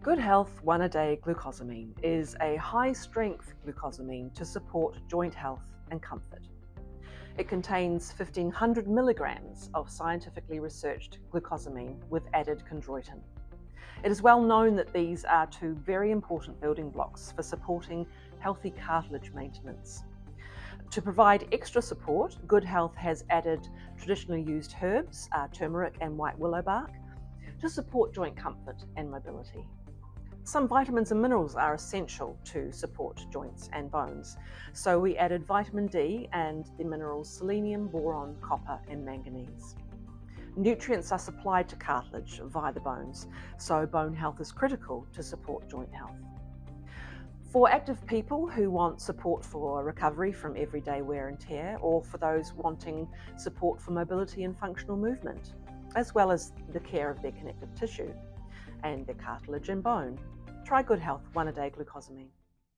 Good Health 1-A-Day Glucosamine is a high-strength glucosamine to support joint health and comfort. It contains 1,500 milligrams of scientifically researched glucosamine with added chondroitin. It is well known that these are two very important building blocks for supporting healthy cartilage maintenance. To provide extra support, Good Health has added traditionally used herbs, turmeric and white willow bark, to support joint comfort and mobility. Some vitamins and minerals are essential to support joints and bones, so we added vitamin D and the minerals selenium, boron, copper and manganese. Nutrients are supplied to cartilage via the bones, so bone health is critical to support joint health. For active people who want support for recovery from everyday wear and tear, or for those wanting support for mobility and functional movement, as well as the care of their connective tissue and their cartilage and bone, try Good Health 1-A-Day Glucosamine.